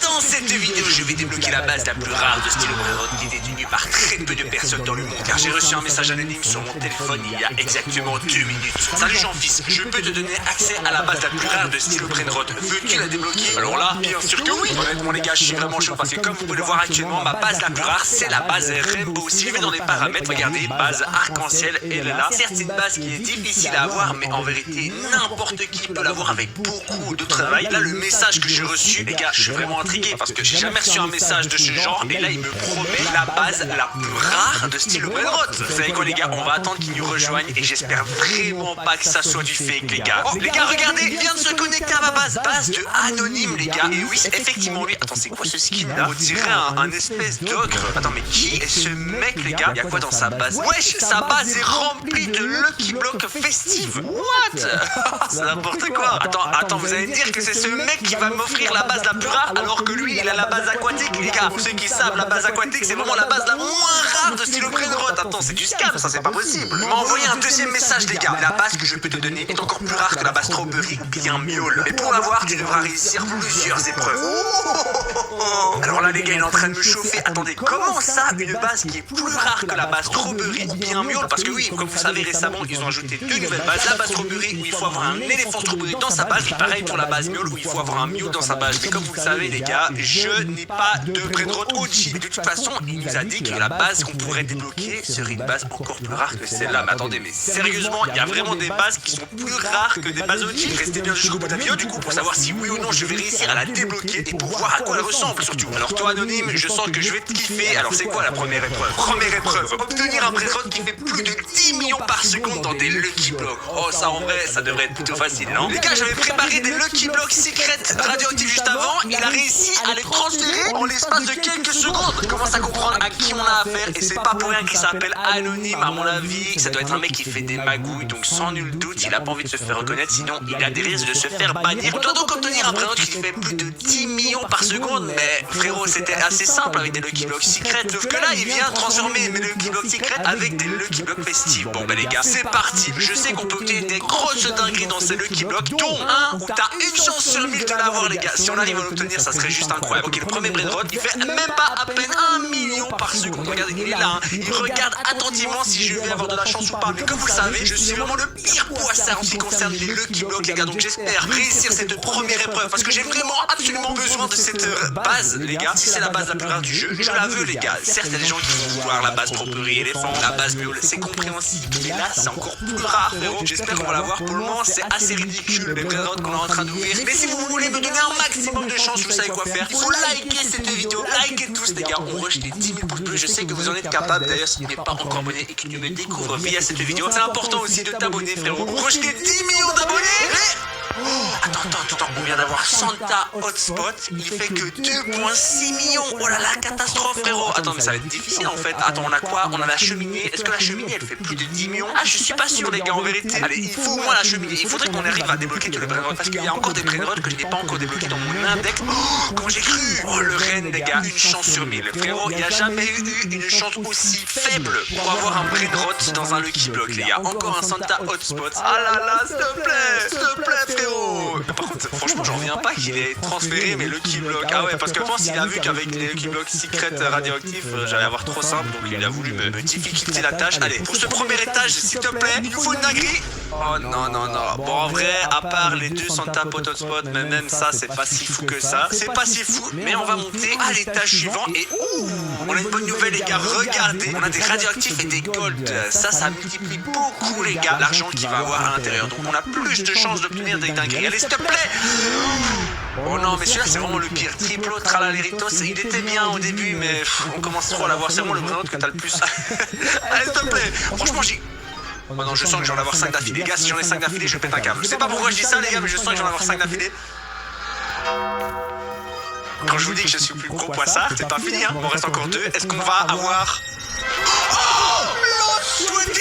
Dans cette vidéo, je vais débloquer la base la plus rare de style Brainrot qui est détenue par très peu de personnes dans le monde. Car j'ai reçu un message anonyme sur mon téléphone il y a exactement 2 minutes. Salut Jean-Fils, je peux te donner accès à la base la plus rare de style Brainrot. Veux-tu la débloquer? Alors là, bien sûr que oui. Honnêtement les gars, je suis vraiment chaud parce que comme vous pouvez le voir actuellement, ma base la plus rare c'est la base Rainbow. Si je vais dans les paramètres, regardez, base arc-en-ciel, elle est là. Certes c'est une base qui est difficile à avoir, mais en vérité n'importe qui peut l'avoir avec beaucoup de travail. Là le message que j'ai reçu, les gars, je suis vraiment intrigué parce que j'ai jamais reçu un message de ce genre et là il me promet la base la plus rare de style Brainrot. Vous savez quoi les gars, on va attendre qu'il nous rejoigne et j'espère vraiment pas que ça soit du fake les gars. Oh les gars regardez, il vient de se connecter à ma base de anonyme les gars. Et oui effectivement lui, attends c'est quoi ce skin là? On dirait un espèce d'ogre. Attends mais qui est ce mec les gars? Y'a quoi dans sa base? Wesh, sa base est remplie de Lucky Block Festive. What? C'est n'importe quoi. Attends, vous allez me dire que c'est ce mec qui va m'offrir la base la plus rare alors que lui il a la base aquatique les gars. Pour ceux qui savent, la base aquatique c'est vraiment la base la moins rare de style Brainrot. Attends, c'est du scam, ça c'est pas possible. Il m'a envoyé un deuxième message les gars. La base que je peux te donner est encore plus rare que la base Strawberry ou bien Miaule. Mais pour l'avoir, tu devras réussir plusieurs épreuves. Alors là les gars, il est en train de me chauffer. Attendez, comment ça une base qui est plus rare que la base Strawberry ou bien Miaule? Parce que oui, comme vous savez récemment, ils ont ajouté 2 nouvelles bases. La base Strawberry où il faut avoir un éléphant Strawberry dans sa base. Et pareil pour la base Miaule où il faut avoir un Mew dans sa base. Mais comme vous le savez les gars, je n'ai pas de Brainrot OG. De toute façon, il nous a dit que la base qu'on pourrait débloquer serait une base encore plus rare que celle-là. Mais attendez, mais sérieusement, il y a vraiment des bases qui sont plus rares que des bases OG. Restez bien jusqu'au bout de la vidéo du coup pour savoir si oui ou non je vais réussir à la débloquer et pour voir à quoi elle ressemble surtout. Alors toi anonyme, je sens que je vais te kiffer. Alors c'est quoi la première épreuve? Première épreuve, obtenir un Brainrot qui fait plus de 10 millions par seconde dans des Lucky Blocks. Oh ça en vrai, ça devrait être plutôt facile, non? Les gars, j'avais préparé des Lucky Blocks secrets radioactifs juste avant. Il a réussi à les transférer en l'espace de quelques secondes. Je commence à comprendre à qui on a affaire et c'est pas pour rien qu'il s'appelle anonyme. À mon avis, ça doit être un mec qui fait des magouilles, donc sans nul doute, il a pas envie de se faire reconnaître, sinon il a des risques de se faire bannir. On doit donc obtenir un Brainrot qui fait plus de 10 millions par seconde. Mais frérot, c'était assez simple avec des Lucky Blocks secrets. Sauf que là, il vient transformer mes Lucky Blocks secrets avec des Lucky Blocks festives. Bon bah les gars, c'est parti. Je sais qu'on peut obtenir des grosses dingueries dans ces Lucky Blocks, dont un où t'as une chance sur 1000 de l'avoir les gars. Si on arrive à l'obtenir, ça serait juste incroyable. Ok, le premier Brainrot, il fait même pas à peine 1 million par seconde. Regardez, il est là, hein. Il regarde attentivement si je vais avoir de la chance ou pas. Mais comme vous le savez, je suis vraiment le pire poissard en ce qui concerne les Lucky Blocks les gars. Donc j'espère réussir cette première épreuve parce que j'ai vraiment absolument besoin de cette base les gars. Si c'est la base la plus rare du jeu, je la veux les gars. Certes, il y a des gens qui vont vouloir la base Strawberry éléphant, la base Miaule, c'est compréhensible. Mais là, c'est encore plus rare frérot. J'espère qu'on va l'avoir. Pour le moment, c'est assez ridicule les Brainrot qu'on est en train d'ouvrir. Mais si vous voulez me donner un maximum de chance, vous savez quoi faire. Il faut liker cette vidéo, likez tous les gars. On rush les 10 000 pouces bleus. Je sais que vous en êtes capable. D'ailleurs, si tu n'es pas encore abonné et que tu me découvres via cette vidéo, c'est important aussi de t'abonner frérot. On rush les 10 millions d'abonnés. Attends, on vient d'avoir Santa Hotspot, il fait que 2,6 millions. Oh là là, catastrophe frérot. Attends, mais ça va être difficile en fait. Attends, on a quoi? On a la cheminée. Est-ce que la cheminée elle fait plus de 10 millions? Ah, je suis pas sûr les gars en vérité. Allez, il faut au moins la cheminée. Il faudrait qu'on arrive à débloquer tous les Brainrot parce qu'il y a encore des Brainrot que je n'ai pas encore débloqués dans mon index. Oh, quand j'ai cru. Oh le reine les gars, une chance sur 1000. Frérot, il n'y a jamais eu une chance aussi faible pour avoir un Brainrot dans un Lucky Block les gars. Encore un Santa Hotspot. Ah là là, s'il te plaît frérot. Par contre, franchement, j'en reviens pas qu'il ait transféré mes Lucky Blocks. Ah ouais, parce que je pense qu'il a vu qu'avec les Lucky Blocks secrets radioactifs, j'allais avoir trop simple, donc il a voulu me difficulter la tâche. Allez, pour ce premier étage, s'il te plaît, il nous faut une dinguerie. Oh non. Bon, en vrai, à part les deux Santa Hotspot, mais même ça, c'est pas si fou que ça. C'est pas si fou, mais on va monter à l'étage suivant et on a une bonne nouvelle les gars. Regardez, on a des radioactifs et des gold. Ça multiplie beaucoup les gars l'argent qu'il va avoir à l'intérieur. Donc on a plus de chances d'obtenir des dingueries. Allez, s'il te plaît. Oh non, mais celui-là c'est vraiment le pire. Triplo Tralaleritos, il était bien au début, mais on commence trop à l'avoir. C'est vraiment le Brainrot que t'as le plus. Allez, s'il te plaît. Franchement, oh non, je sens que j'en vais avoir 5 d'affilée. Les gars, si j'en ai 5 d'affilée, je pète un câble. Je sais pas pourquoi je dis ça, les gars, mais je sens que j'en vais avoir 5 d'affilée. Quand je vous dis que je suis le plus gros poissard, c'est pas fini, hein. Il m'en reste encore 2. Est-ce qu'on va avoir. Oh Los 25,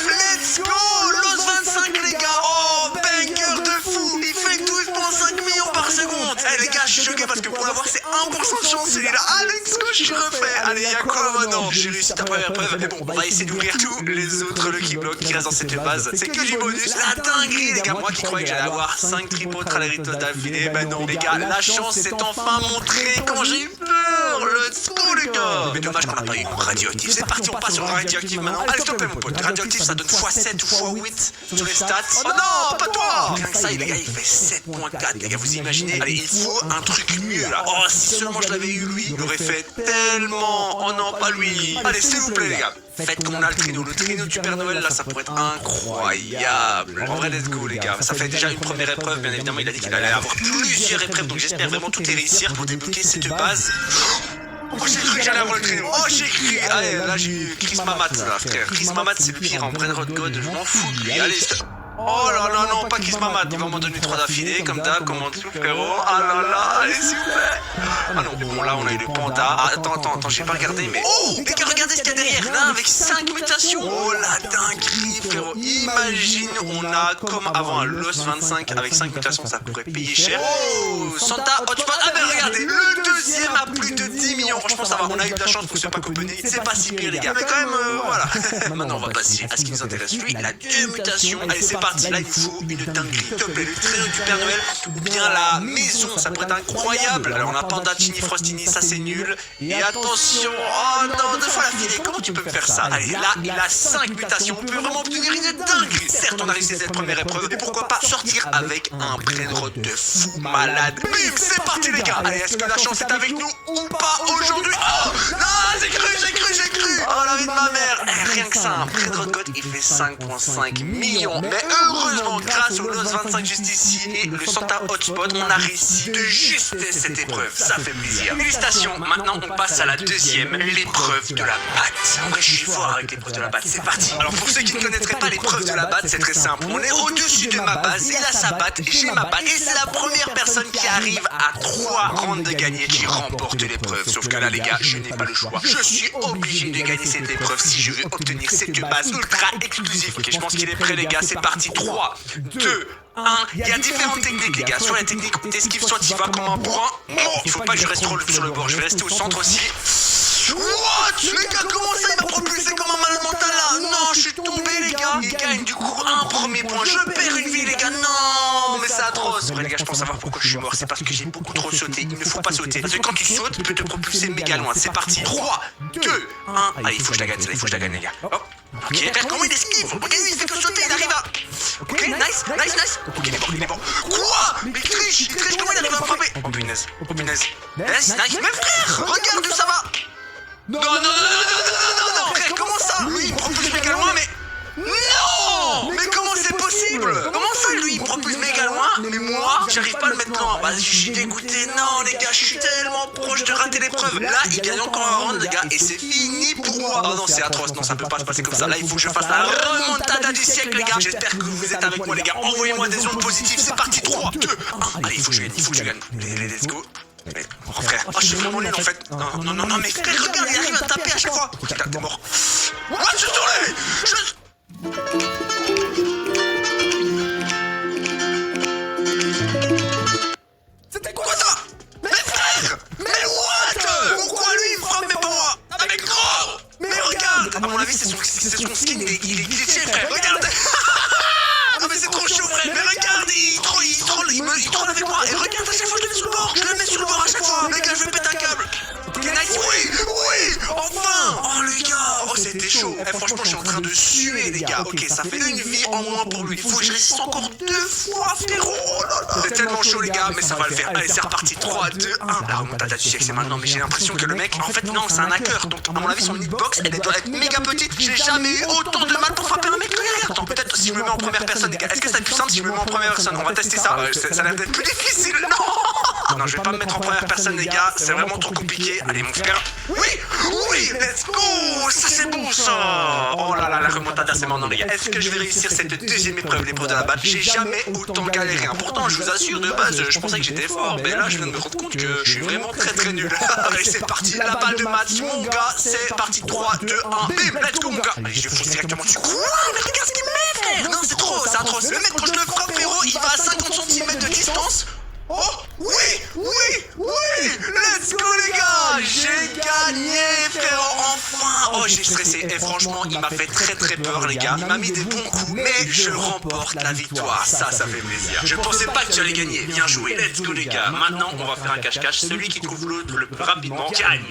let's go. Los 25, les gars. Oh, banger de fou. Il fait 12,5 millions par seconde. Eh, les gars, je suis choqué parce que pour l'avoir, c'est 1% de chance, celui-là. Ah, let's go, je refais. Allez, y'a quoi maintenant? J'ai réussi ta première preuve. Mais bon, on va essayer d'ouvrir tous les autres Lucky Blocks qui restent dans cette base. C'est que du bonus. La dinguerie, les gars. Moi qui croyais que j'allais avoir 5 triples traléritos d'affilée. Ben non, les gars, la chance s'est enfin montrée quand j'ai eu peur. Let's go, les gars. Mais dommage qu'on n'a pas eu un radioactif. C'est parti, on passe sur un radioactif maintenant. Allez, s'il te plaît, mon pote. Radioactif, ça donne x7 ou x8 sur les stats. Oh non, pas toi. Rien que ça, les gars, il fait 7.4. Les gars, vous imaginez? Allez, il faut un truc mieux là. Oh, si seulement je l'avais eu lui, il aurait fait tellement. Oh non, pas lui. Allez, s'il vous plaît, les gars. Faites comme on a le traîneau. Le traîneau du Père Noël, là, ça pourrait être incroyable. En vrai, let's go, les gars. Ça fait déjà une première épreuve, bien évidemment. Il a dit qu'il allait avoir plusieurs épreuves, donc j'espère vraiment tout y réussir pour débloquer cette base. Oh, j'ai cru que j'allais avoir le traîneau. Oh, j'ai cru. Allez, là, j'ai eu Chris Mamat, là, frère. Chris Mamat, c'est le pire en Brain Rot God. Je m'en fous de lui. Allez, oh là là, non, pas Chris Mamat. Il va m'en donner 3 d'affilée, comme d'hab, comme en dessous, frérot. Ah là là, allez, s'il vous plaît. Ah non, bon, là, on a eu le panda. Ah, attends, j'ai pas regardé, mais. Oh, les gars, regardez ce qu'il y a derrière, là, avec 5 mutations. Oh, la dinguerie, frérot. Imagine, on a comme avant un Lost 25 avec 5 mutations, ça pourrait payer cher. Oh, Santa Hotspot. Ah, ben regardez, le deuxième a plus de 10 millions. Franchement, ça va, on a eu de la chance pour ce pack opening. C'est pas si pire, les gars. Mais quand même, voilà. Maintenant, on va passer à ce qui nous intéresse. Lui, il a 2 mutations. Allez, c'est parti. Là, il faut une dinguerie. S'il te plaît, le traîneau du Père Noël ou bien la maison, ça pourrait être incroyable. Alors, on a Panda, Chini, Frostini, ça c'est nul. Et attention, oh non, 2 fois la filée. Comment tu peux me faire ça? Allez, là, il a 5 mutations. On peut vraiment obtenir une dinguerie. Certes, on a réussi cette première épreuve. Et pourquoi pas sortir avec un brain-rot de fou malade. Bim, c'est parti, les gars. Allez, est-ce que la chance est avec nous ou pas aujourd'hui? Oh non, j'ai cru. Oh la vie de ma mère. Rien que ça, un brain-rot God, il fait 5.5 millions. Mais heureusement, grâce au Lost 25 juste ici et le Santa Hotspot, on a réussi de juster cette épreuve. Ça fait plaisir. Félicitations. Maintenant, on passe à la deuxième, l'épreuve de la batte. En vrai, je suis fort avec l'épreuve de la batte. C'est parti. Alors, pour ceux qui ne connaîtraient pas l'épreuve de la batte, c'est très simple. On est au-dessus de ma base, il a sa batte, j'ai ma batte. Et c'est la première personne qui arrive à 3 rounds de gagner qui remporte l'épreuve. Sauf que là, les gars, je n'ai pas le choix. Je suis obligé de gagner cette épreuve si je veux obtenir cette base ultra exclusive. Ok, je pense qu'il est prêt, les gars. C'est parti. 3, 2, 1. Il y a différentes techniques, les gars. Sur la technique, t'esquives, soit tu vas comme un bourrin. Oh, il faut pas que je reste trop sur le bord. Je vais rester au centre aussi. What? Les gars, comment ça, il m'a propulsé comme un malade mental là? Non, je suis tombé, les gars. Il gagne du coup un premier point. Je perds une vie, les gars. Non, mais c'est atroce. Ouais, les gars, je pense savoir pourquoi je suis mort. C'est parce que j'ai beaucoup trop sauté. Il ne faut pas sauter. Parce que quand tu sautes, tu peux te propulser méga loin. C'est parti. 3, 2, 1. Allez, il faut que je la gagne, il faut que je la gagne, les gars. Hop. Ok, regarde comment il esquive. Regardez, il fait que sauter, il arrive à. Ok, nice. Ok, il est bon. Quoi? Mais il triche, comment il arrive à me frapper? Oh punaise. Nice. Mais frère, regarde où ça va. Non, frère, comment ça? Lui, il propulse méga loin, mais. Non! Mais comment c'est possible? Comment ça, lui, il propulse méga loin, mais moi, j'arrive pas à le mettre loin? Vas-y, je suis dégoûté. Non, les gars, je suis tellement proche de rater l'épreuve. Là, il gagne encore un round, les gars, et c'est fini pour moi. Oh non, c'est atroce. Non, ça peut pas se passer comme ça. Là, il faut que je fasse la remontada du siècle, les gars. J'espère que vous êtes avec moi, les gars. Envoyez-moi des ondes positives. C'est parti. 3, 2, 1. Allez, il faut que je gagne. Let's go. Mais, oh frère, je suis vraiment nul en fait. Non, mais frère, regarde, il arrive à taper à chaque fois. Ok, là, t'es mort. What? Je suis tombé. C'était quoi ça? Mais frère! Mais what? Pourquoi lui il me frappe mais pas moi? Avec gros! Mais regarde! À mon avis, c'est son skin, il est glitché, frère. Regarde! Ah mais c'est trop chaud, frère. Mais regarde, il troll avec moi. Et regarde, à chaque fois je le mets sur le bord. Je le mets sur le bord à chaque fois. Les gars, je vais péter un câble. Ok, nice. Oui, enfin. Oh les gars, oh c'était chaud. Franchement, je suis en train de suer, les gars. Ok, ça fait une vie en moins pour lui. Il faut que je résiste encore 2 fois, frérot. Oh là là. C'est tellement chaud, les gars, mais ça va le faire. Allez, c'est reparti. 3, 2, 1. La remontada du siècle, c'est maintenant. Mais j'ai l'impression que le mec, en fait, non, c'est un hacker. Donc, à mon avis, son hitbox, elle doit être méga petite. J'ai jamais eu autant de mal pour frapper un mec que derrière. Attends, peut-être si je me mets en première personne, les gars. Est-ce que c'est plus simple si je me mets en première personne? On va tester ça. Ça a l'air d'être plus difficile. Non, je vais pas me mettre en première personne, les gars. C'est vraiment trop compliqué. Allez, mon frère. Oui, let's go. Ça, c'est bon, ça. Oh là là, la remontada, c'est maintenant, les gars. Est-ce que je vais réussir cette deuxième épreuve, l'épreuve de la batte? J'ai jamais autant galéré. Pourtant, je vous assure, de base, je pensais que j'étais fort. Mais là, je viens de me rendre compte que je suis vraiment très nul. Allez, c'est parti. La balle de match, mon gars. C'est parti. 3, 2, 1. Bim, let's go, mon gars. Allez, je fonce directement dessus. Quoi? Mais regarde ce qu'il me met, frère. Non, c'est trop, c'est atroce. Le mec, quand je le frappe, frérot, il va à 50 cm de distance. Oh, oui, oui, oui. Let's go, les gars. J'ai gagné, frérot, enfin. Oh, j'ai stressé. Et franchement, il m'a fait très très peur, les gars. Il m'a mis des bons coups, mais je remporte la victoire. Ça fait plaisir. Je pensais pas que tu allais gagner. Bien joué. Let's go, les gars. Maintenant, on va faire un cache-cache. Celui qui trouve l'autre le plus rapidement gagne.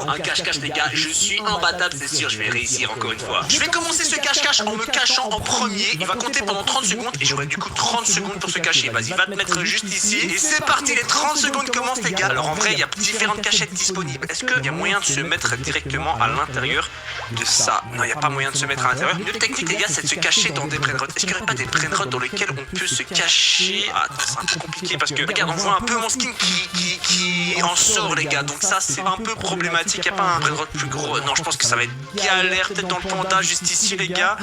Un cache-cache, les gars. Je suis imbattable, c'est sûr. Je vais réussir encore une fois. Je vais commencer ce cache-cache en me cachant en premier. Il va compter pendant 30 secondes et j'aurai du coup 30 secondes pour se cacher. Vas-y, va te mettre juste ici. Et c'est parti, les 30 secondes commencent, les gars. Alors en vrai, il y a différentes cachettes disponibles. Est-ce qu'il y a moyen de se mettre directement à l'intérieur de ça? Non, il n'y a pas moyen de se mettre à l'intérieur. Une autre technique, les gars, c'est de se cacher dans des brainrots. Est-ce qu'il n'y aurait pas des brainrots dans lesquels on peut se cacher? Ah, c'est un peu compliqué parce que, regarde, on voit un peu mon skin qui en sort, les gars. Donc ça, c'est un peu problématique. Il n'y a pas un brainrot plus gros. Non, je pense que ça va être galère. Peut-être dans le panda, juste ici, les gars.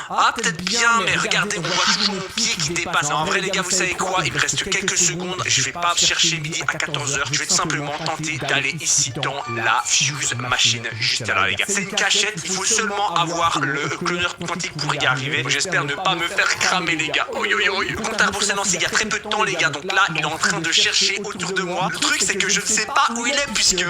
Ah, peut-être bien, mais regardez, on voit toujours mon pied qui dépasse. Non, en vrai, les gars, vous savez quoi? Il me reste quelques secondes. Je vais pas chercher midi à 14h. Je vais tout simplement tenter d'aller ici dans la fuse machine juste là, les gars. C'est une cachette. Il faut seulement avoir le cloneur quantique pour y arriver. J'espère ne pas me faire cramer, les gars. Oui, oui, oui. Le compte à rebours s'est lancé il y a très peu de temps, les gars. Donc là, il est en train de chercher autour de moi. Le truc, c'est que je ne sais pas où il est puisque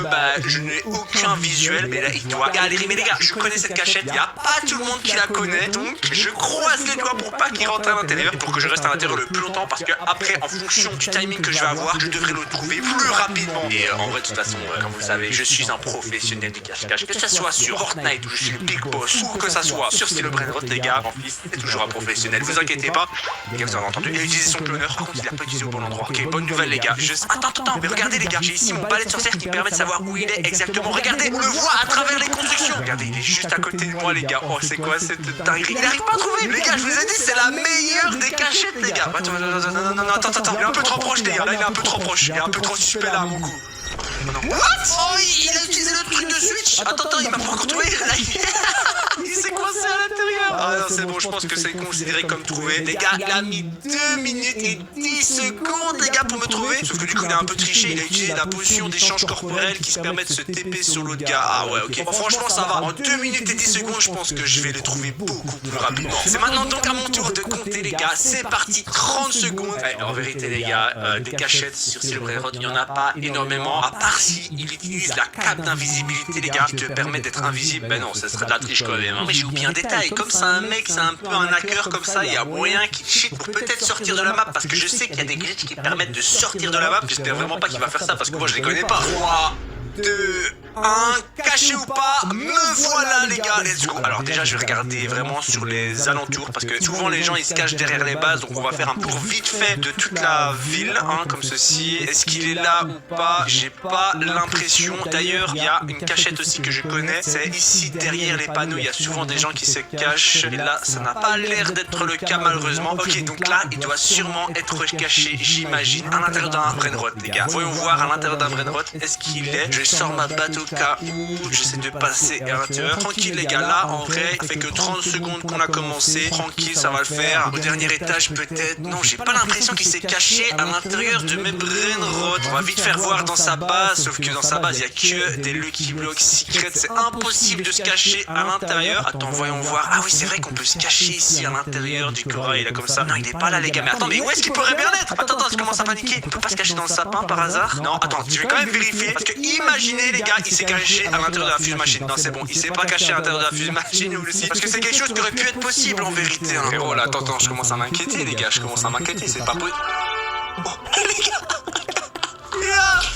je n'ai aucun visuel. Mais là, il doit galérer. Mais les gars, je connais cette cachette. Il n'y a pas tout le monde qui la connaît. Donc, je croise les doigts pour pas qu'il rentre à l'intérieur. Pour que je reste à l'intérieur le plus longtemps. Parce que après, en fonction du timing que je vais avoir, je devrais le trouver plus rapidement. Et en vrai, de toute façon, comme vous le savez, je suis un professionnel du cache-cache. Que ça soit sur Fortnite où je suis le big boss, ou que ça soit sur Style Brainrot, les gars, en fils, c'est toujours un professionnel. Vous inquiétez pas. Les gars, vous avez entendu. Il a utilisé son cloneur. Par contre, il a pas utilisé au bon endroit. Ok, bonne nouvelle, les gars. Attends, mais regardez, les gars. J'ai ici mon balai de sorcière qui permet de savoir où il est exactement. Regardez, on le voit à travers les constructions. Regardez, il est juste à côté de moi, les gars. Oh, c'est quoi cette dinguerie? Il arrive pas à trouver. Les gars, je vous ai dit, c'est la meilleure des cachettes, les gars. Attends. Il est un peu trop proche, les gars. Là, il est un peu trop proche. Il est un peu trop suspect, là, à mon coup. What? Oh, il a utilisé le truc de Switch. Attends, il m'a pas encore trouvé. Là, il s'est coincé à l'intérieur. Ah non, c'est bon, je pense que c'est considéré comme trouvé. Les gars, il a mis 2 minutes et 10 secondes, les gars, pour me trouver. Sauf que du coup, il a un peu triché. Il a utilisé la potion d'échange corporel qui se permet de se TP sur l'autre gars. Ah ouais, ok. Bon, franchement, ça va. En 2 minutes et 10 secondes, je pense que je vais les trouver beaucoup plus rapidement. C'est maintenant donc à mon tour de compter, les gars. C'est parti, 30 secondes. En vérité, les gars, des cachettes sur Style Brainrot, il n'y en a pas énormément. À part si il utilise la cape d'invisibilité, les gars, qui te permet d'être invisible. Ben non, ça serait de la triche quand même. Mais j'ai oublié un détail. Comme c'est un mec, c'est un peu un hacker comme ça, il y a moyen qu'il cheat pour peut-être sortir de la map. Parce que je sais qu'il y a des glitches qui permettent de sortir de la map. J'espère vraiment pas qu'il va faire ça parce que moi je les connais pas. 3, 2, 1, caché ou pas, me voilà, les gars, let's go. Alors déjà, je vais regarder vraiment sur les alentours parce que souvent les gens ils se cachent derrière les bases. Donc on va faire un tour vite fait de toute la ville, comme ceci. Est-ce qu'il est là ou pas? J'ai pas l'impression. D'ailleurs, il y a une cachette aussi que je connais. C'est ici derrière les panneaux. Il y a souvent des gens qui se cachent. Et là, ça n'a pas l'air d'être le cas malheureusement. Ok, donc là, il doit sûrement être caché, j'imagine, à l'intérieur d'un brainrot, les gars. Voyons voir à l'intérieur d'un brainrot. Est-ce qu'il est? Je sors ma bateau cas où j'essaie de passer à l'intérieur. Tranquille, les gars, là en vrai, ça fait que 30 secondes qu'on a commencé. Tranquille, ça va le faire. Au dernier étage, peut-être. Non, j'ai pas l'impression qu'il s'est caché à l'intérieur de mes brainrots. On va vite faire voir dans sa base, sauf que dans sa base, il y a que des Lucky Blocks secrets. C'est impossible de se cacher à l'intérieur. Attends, voyons voir. Ah oui, c'est vrai qu'on peut se cacher ici à l'intérieur du corail, là, comme ça. Non, il est pas là, les gars. Mais attends, mais où est-ce qu'il pourrait bien être? Attends, je commence à paniquer. On peut pas se cacher dans le sapin par hasard? Non, attends, je vais quand même vérifier. Parce que imaginez, les gars, il s'est caché à l'intérieur de la fuse machine. Non, c'est bon, il s'est pas caché à l'intérieur de la fuse machine ou aussi. Parce que c'est quelque chose qui aurait pu être possible en vérité. Hein. Oh là, attends, je commence à m'inquiéter, les gars. Je commence à m'inquiéter, c'est pas possible. Oh, les gars!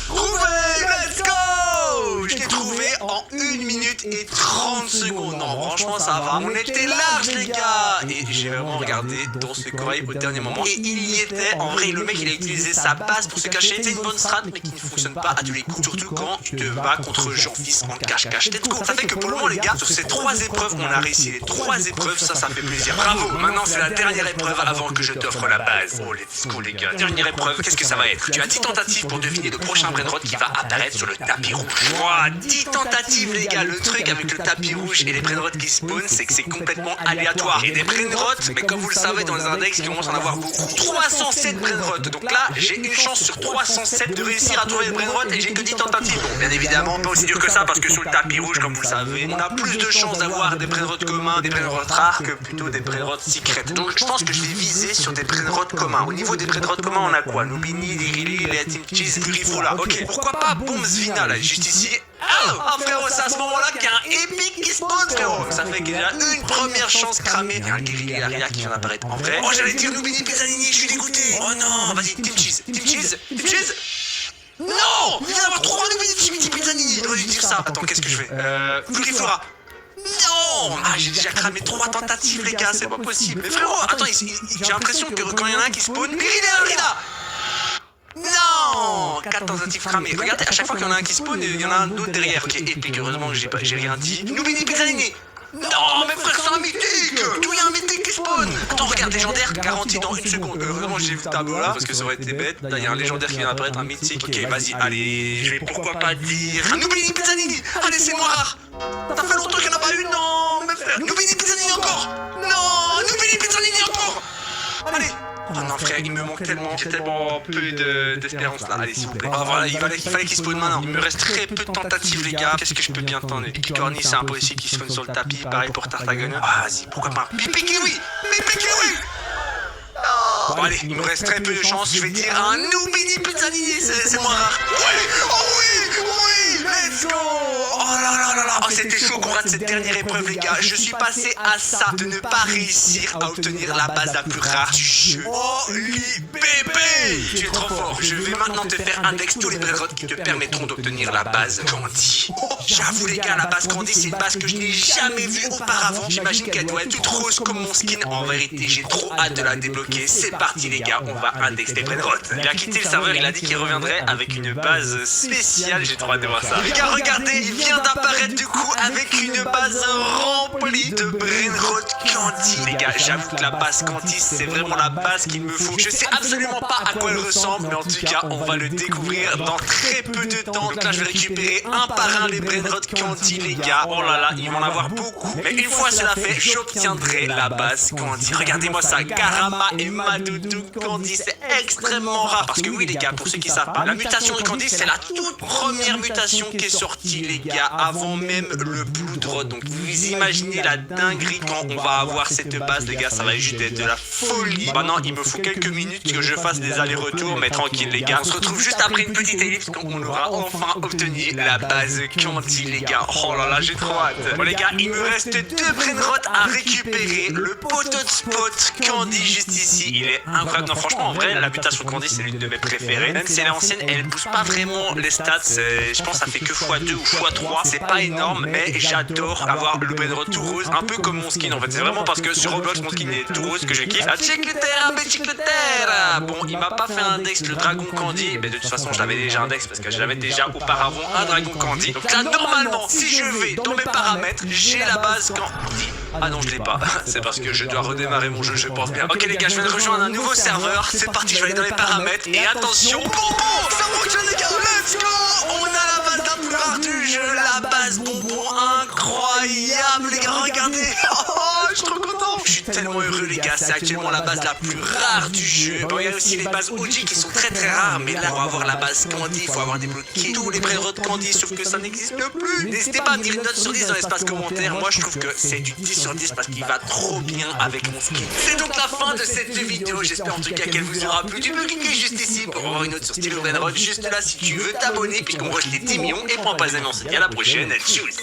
Trouvé! Let's go! Je l'ai trouvé en 1 minute et 30 secondes. Non, franchement, ça va. On était large, les gars! Et j'ai vraiment regardé dans ce corail au dernier moment. Et il y était. En vrai, le mec, il a utilisé sa base pour se cacher. C'est une bonne strat, mais qui ne fonctionne pas à tous les coups. Surtout quand tu te bats contre Jean-Fils en cache-cache. Let's go! Ça fait que pour le moment, les gars, sur ces 3 épreuves, on a réussi les 3 épreuves. Ça fait plaisir. Bravo! Maintenant, c'est la dernière épreuve avant que je t'offre la base. Oh, let's go, les gars. Dernière épreuve, qu'est-ce que ça va être? Tu as 10 tentatives pour deviner le prochain brainrot qui va apparaître sur le tapis rouge. Wow, 10 tentatives, les gars. Le truc avec le tapis rouges et les brainrots qui spawnent, c'est que c'est complètement aléatoire. Et des brainrots, mais comme vous le savez dans les index, il commence à en avoir beaucoup. 307 brainrots. Donc là, j'ai une chance sur 307 de réussir à trouver le brainrot et j'ai que 10 tentatives. Bon, bien évidemment, pas aussi dur que ça parce que sur le tapis rouge, comme vous le savez, on a plus de chances d'avoir des brainrots communs, des brainrots rares que plutôt des brainrots secrets. Donc je pense que je vais viser sur des brainrots communs. Au niveau des brainrots communs, on a quoi? Nubini, Dirili, Team Cheese, Purifula. Ok, pourquoi pas Bombsvina là, juste ici. Ah frérot, c'est à ce moment-là qu'il y a un épique qui spawn frérot. Ça fait qu'il y a une première chance cramée. Il y a un Guerrilla qui vient d'apparaître en vrai. Oh j'allais dire Nubini Pizzanini, je suis dégoûté. Oh non, vas-y, Team Cheese. Non! Il vient d'avoir 3 Nubini Pizzanini. J'aurais dû dire ça. Attends, qu'est-ce que je fais? Purifura. Non! Ah, j'ai déjà cramé 3 tentatives, les gars, c'est pas possible. Mais frérot, attends, j'ai l'impression que quand il y en a un qui spawn, Guerrilla! Non! 4 tentatives cramées. Regardez, à chaque fois qu'il y en a un qui spawn, il y en a un autre derrière qui est épique. Heureusement que j'ai rien dit. Nubini Pizzanini! Non, mais frère, c'est un mythique! D'où il y a un mythique qui spawn? Attends, regarde, légendaire, garanti dans 1 seconde. Heureusement, j'ai vu le tableau là, parce que ça aurait été bête. Là, il y a un légendaire qui vient d'apparaître, un mythique. Ok, vas-y, allez, je vais pourquoi pas dire. Un Nubini Pizzanini! Allez, c'est moi rare! Ça fait longtemps qu'il n'y en a pas eu, non! Mais frère, Nubini Pizzanini encore! Non! Nubini Pizzanini encore! Allez! Oh non frère, il me manque tellement, j'ai tellement peu d'espérance là, allez s'il vous plaît. Ah voilà, il fallait qu'il spawn maintenant. Il me reste très peu de tentatives les gars, qu'est-ce que je peux bien tenter? Picorni c'est impossible qu'il spawn sur le tapis, pareil pour Tartagon. Ah vas-y, pourquoi pas un Pipi Kiwi! Bon allez, il me reste très peu de chance, je vais dire un Nubini Pizzanini, c'est moins rare. Oui! Oh oui! Let's go! Oh là là là là! Oh c'était chaud qu'on rate cette dernière épreuve les gars, je suis passé à ça de ne pas réussir à obtenir la base la plus rare du jeu. Holy bébé! Tu es trop fort, je vais maintenant te faire index tous les brainrots qui te permettront d'obtenir la base Candy. J'avoue les gars, la base Candy c'est une base que je n'ai jamais vue auparavant, j'imagine qu'elle doit être toute rose comme mon skin. En vérité j'ai trop hâte de la débloquer, c'est parti les gars, on va index les brainrots. Il a quitté le serveur, il a dit qu'il reviendrait avec une base spéciale, j'ai trop hâte de voir ça. Les gars regardez, il vient d'apparaître du coup avec une base remplie de brainrots Candy. Les gars, j'avoue que la base Candy c'est vraiment la base qu'il me faut. Je sais absolument pas à quoi elle ressemble, mais en tout cas on va le découvrir dans très peu de temps. Donc là je vais récupérer un par un les brainrots Candy les gars. Oh là là, il va en avoir beaucoup. Mais une fois cela fait, j'obtiendrai la base Candy. Regardez-moi ça, Garama et Madoudou Candy, c'est extrêmement rare. Parce que oui les gars, pour ceux qui savent pas, la mutation de Candy c'est la toute première mutation qui est sortie les gars, avant même le Bloodrot. Donc vous imaginez la dinguerie quand on va avoir cette base les gars, ça va juste être de la folie. Maintenant il me faut quelques minutes que je fasse des allers-retours, mais tranquille les gars, on se retrouve juste après une petite ellipse quand on aura enfin obtenu la base Candy les gars. Oh là là, j'ai trop hâte. Bon les gars, il me reste 2 brainrots à récupérer. Le poteau de spot Candy juste ici, il est incroyable. Non franchement en vrai la mutation Candy c'est l'une de mes préférées. Même si elle est ancienne, elle booste pas vraiment les stats, je pense que ça fait que x2 ou x3, c'est pas énorme, mais j'adore avoir le brainrot tout rose, un peu comme mon skin en fait. C'est vraiment parce que sur Roblox mon skin est tout rose que je kiffe. Ah check le terre, mais check le terre. Bon il m'a pas fait un index le dragon Candy, mais de toute façon je l'avais déjà index parce que j'avais déjà auparavant un dragon Candy. Donc là normalement si je vais dans mes paramètres, j'ai la base Candy. Ah non je l'ai pas, c'est parce que je dois redémarrer mon jeu je pense bien. Ok les gars, je viens de rejoindre un nouveau serveur, c'est parti, je vais aller dans les paramètres et attention, bonbon, ça fonctionne les gars, let's go. On a la base la plus rare du jeu, la base bonbon, incroyable les gars, regardez. Oh, je suis trop content. Je suis tellement heureux les gars, c'est actuellement la base la plus rare du jeu. Bon il y a aussi les bases OG qui sont très très rares, mais là pour avoir la base Candy, il faut avoir débloqué tous les brainrots Candy, sauf que ça n'existe plus. N'hésitez pas à me dire une note sur 10 dans l'espace commentaire, moi je trouve que c'est du 10 sur 10 parce qu'il va trop bien avec mon skin. C'est donc la fin de cette vidéo, j'espère en tout cas qu'elle vous aura plu. Tu peux cliquer juste ici pour avoir une note sur Stylo Brainrot, juste là si tu veux t'abonner puisqu'on rush les 10 millions. Et prends pas les amis, on se dit à la prochaine, tchuss.